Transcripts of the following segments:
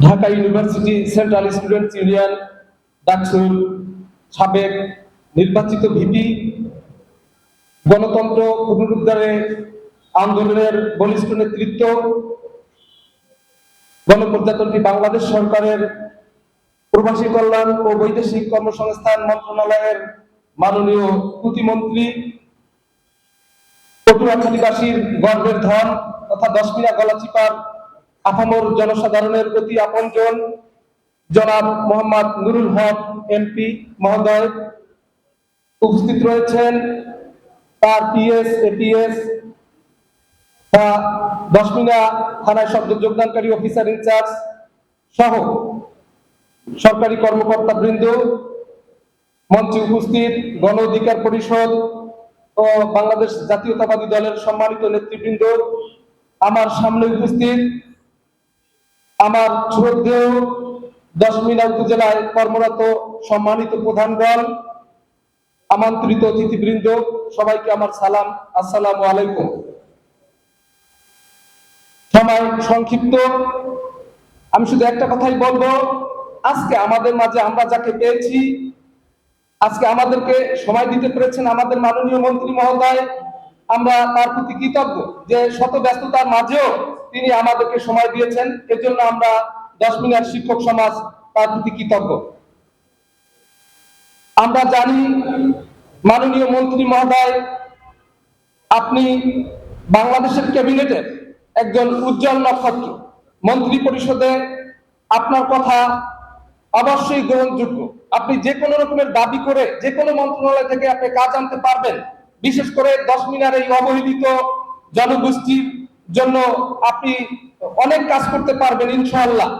Dhaka university central students union ডাকসুর সাবেক নির্বাচিত ভিপি, গণতন্ত্র পুনরুদ্ধারে আন্দোলনের বলিষ্ঠ নেতৃত্ব, গণপ্রজাতন্ত্রী বাংলাদেশ সরকারের প্রবাসী কল্যাণ ও বৈদেশিক কর্মসংস্থান মন্ত্রণালয়ের মাননীয় প্রতিমন্ত্রী, পটুয়াখালীবাসীর গর্বের ধন তথা দশমিনা গলাচিপার আপামর জনসাধারণের অতি আপনজন জনাব মোহাম্মদ নুরুল হক এমপি মহোদয়, উপস্থিত রয়েছেন তার পিএস এপিএস বা দশমিনা থানায় যোগদানকারী অফিসার ইনচার্জ সহ সরকারি কর্মকর্তা বৃন্দ, মঞ্চে উপস্থিত গণ অধিকার পরিষদ ও বাংলাদেশ জাতীয়তাবাদী দলের সম্মানিত নেতৃবৃন্দ, আমার সামনে উপস্থিত আমার শ্রদ্ধেয় দশমিনা উপজেলায় কর্মরত সম্মানিত প্রধানগণ, আমন্ত্রিত অতিথিবৃন্দ, সবাইকে আমার সালাম, আসসালামু আলাইকুম। সময় সংক্ষিপ্ত, আমি শুধু একটা কথাই বলবো, আজকে আমাদের মাঝে আমরা যাকে পেয়েছি, আজকে আমাদেরকে সময় দিতে পেরেছেন আমাদের মাননীয় মন্ত্রী মহোদয়, আমরা তার প্রতি কৃতজ্ঞ যে শত ব্যস্ততার মাঝেও তিনি আমাদেরকে সময় দিয়েছেন। এজন্য আমরা দশমিনার শিক্ষক সমাজ তার প্রতি কৃতজ্ঞ। আমরা জানি মাননীয় মন্ত্রী মহোদয়, আপনি বাংলাদেশের ক্যাবিনেটের একজন উজ্জ্বল নক্ষত্র। মন্ত্রী পরিষদে আপনার কথা অবশ্যই গ্রহণযোগ্য। আপনি যে কোনো রকমের দাবি করে যে কোনো মন্ত্রণালয় থেকে আপনি কাজ আনতে পারবেন। বিশেষ করে দশমিনার এই অবহেলিত জনগোষ্ঠীর জন্য আপনি অনেক কাজ করতে পারবেন ইনশাআল্লাহ।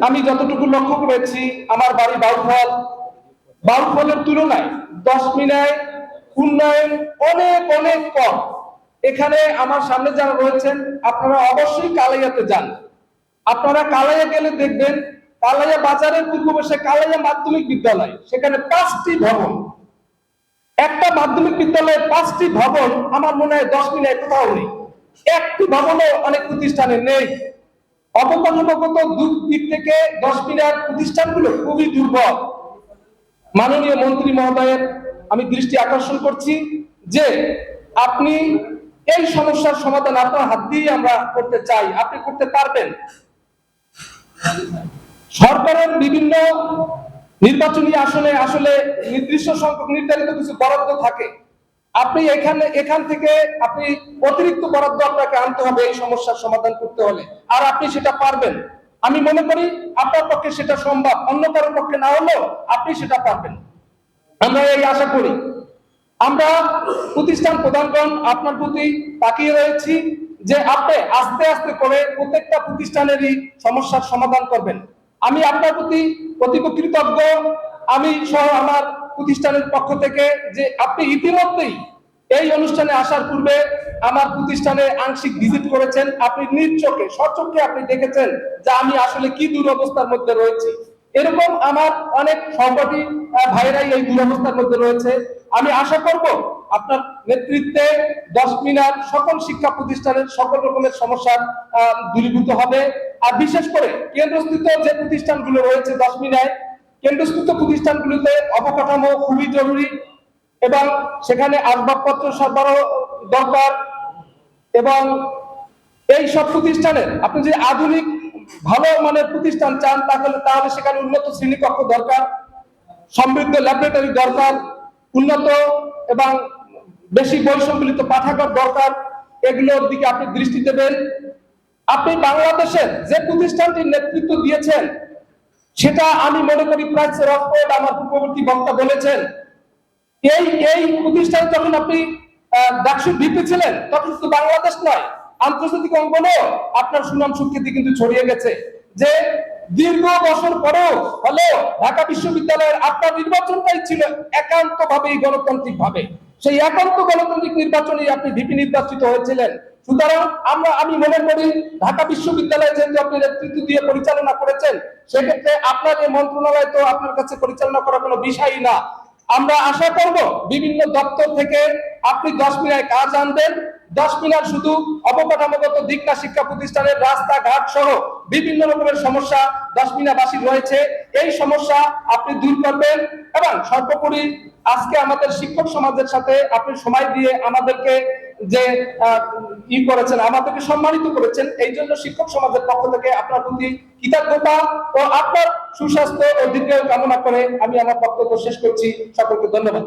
আমি যতটুকু লক্ষ্য করেছি, আমার বাড়ি বাউফলের তুলনায় দশমিনায় উন্নয়ন অনেক অনেক কম। এখানে আমার সামনে যারা রয়েছেন, আপনারা অবশ্যই কালাইয়াতে যান। আপনারা কালাইয়া গেলে দেখবেন কালাইয়া বাজারের পূর্ব পাশে কালাইয়া মাধ্যমিক বিদ্যালয়, সেখানে 5টি ভবন। একটা মাধ্যমিক বিদ্যালয়ে 5টি ভবন আমার মনে হয় দশমিনায় কোথাও নেই। একটি ভবনও অনেক প্রতিষ্ঠানে নেই। অবকাঠামোগত দিক থেকে দশমিনার প্রতিষ্ঠানগুলো খুবই দুর্বল। মাননীয় মন্ত্রী মহোদয়ের আমি দৃষ্টি আকর্ষণ করছি যে আপনি এই সমস্যার সমাধান আপনার হাত দিয়ে আমরা করতে চাই, আপনি করতে পারবেন। সরকারের বিভিন্ন নির্বাচনী আসনে আসলে নির্দিষ্ট সংখ্যক নির্ধারিত কিছু বরাদ্দ থাকে। আপনি এখান থেকে আপনি অতিরিক্ত বরাদ্দ আপনাকে আনতে হবে এই সমস্যার সমাধান করতে হলে, আর আপনি সেটা পারবেন। আমি মনে করি আপনার পক্ষে সেটা সম্ভব, অন্য কারোর পক্ষে না হলেও আপনি সেটা পারবেন, আমরা এই আশা করি। আমরা প্রতিষ্ঠান প্রধানগণ আপনার প্রতি তাকিয়ে রয়েছি যে আপনি আস্তে আস্তে করে প্রত্যেকটা প্রতিষ্ঠানেরই সমস্যার সমাধান করবেন। আমি আপনার প্রতি অতীব কৃতজ্ঞ, আমি সহ আমার প্রতিষ্ঠানের পক্ষ থেকে, যে আপনি ইতিমধ্যেই এই অনুষ্ঠানে আসার পূর্বে আমার প্রতিষ্ঠানে আংশিক ভিজিট করেছেন। আপনি নিজ চোখে স্বচক্ষে আপনি দেখেছেন যে আমি আসলে কি দুরবস্থার মধ্যে রয়েছি। এরকম আমার অনেক সহপাঠী ভাইরাই এই দুরবস্থার মধ্যে রয়েছে। আমি আশা করব আপনার নেতৃত্বে দশমিনার সকল শিক্ষা প্রতিষ্ঠানের সকল রকমের সমস্যার দূরীভূত হবে। আর বিশেষ করে কেন্দ্রস্থিত যে প্রতিষ্ঠানগুলো রয়েছে দশমিনায়, কেন্দ্রস্থিত প্রতিষ্ঠানগুলিতে অবকাঠামো খুবই জরুরি এবং সেখানে আসবাবপত্র সরবরাহ দরকার। এবং এই সব প্রতিষ্ঠানের আপনি যদি আধুনিক ভালো মানের প্রতিষ্ঠান চান তাহলে সেখানে উন্নত শ্রেণীকক্ষ দরকার, সমৃদ্ধ ল্যাবরেটরি দরকার, উন্নত এবং বেশি বৈষম্যলিত পাঠাগার দরকার। এগুলোর দিকে আপনি দৃষ্টি দেবেন। আপনি বাংলাদেশের যে প্রতিষ্ঠানটির নেতৃত্ব দিয়েছেন সেটা আমি মনে করি প্রাচ্যের অক্সফোর্ড, আমার পূর্ববর্তী বক্তা বলেছেন, এই প্রতিষ্ঠানে যখন আপনি ডাকসুর ভিপি ছিলেন তখন শুধু বাংলাদেশ নয়, আন্তর্জাতিক অঙ্গনেও আপনার সুনাম সুখ্যাতি কিন্তু ছড়িয়ে গেছে। যে দীর্ঘ বছর পরেও হলেও ঢাকা বিশ্ববিদ্যালয়ের আপনার নির্বাচনটাই ছিল একান্তভাবেই গণতান্ত্রিক ভাবে। সেই একান্ত গণতান্ত্রিক নির্বাচনে আপনি ভিপি নির্বাচিত হয়েছিলেন। সুতরাং আমি মনে করি ঢাকা বিশ্ববিদ্যালয়ে যেহেতু আপনি নেতৃত্ব দিয়ে পরিচালনা করেছেন, সেক্ষেত্রে আপনার এই মন্ত্রণালয় তো আপনার কাছে পরিচালনা করা কোনো বিষয়ই না। আমরা আশা করব বিভিন্ন দপ্তর থেকে আপনি দশমিনায় কাজ আনবেন 10 মিনার শুধু অবকাঠামোগত দিক না, শিক্ষা প্রতিষ্ঠানের রাস্তাঘাট সহ বিভিন্ন রকমের সমস্যা 10 মিনারবাসীর রয়েছে। এই সমস্যা আপনি দূর করবেন এবং সর্বোপরি আজকে আমাদের শিক্ষক সমাজের সাথে আপনি সময় দিয়ে আমাদেরকে যে করেছেন, আমাদেরকে সম্মানিত করেছেন, এই জন্য শিক্ষক সমাজের পক্ষ থেকে আপনার প্রতি কৃতজ্ঞতা ও আপনার সুস্বাস্থ্য ও দীর্ঘায়ু কামনা করে আমি আমার বক্তব্য শেষ করছি। সকলকে ধন্যবাদ।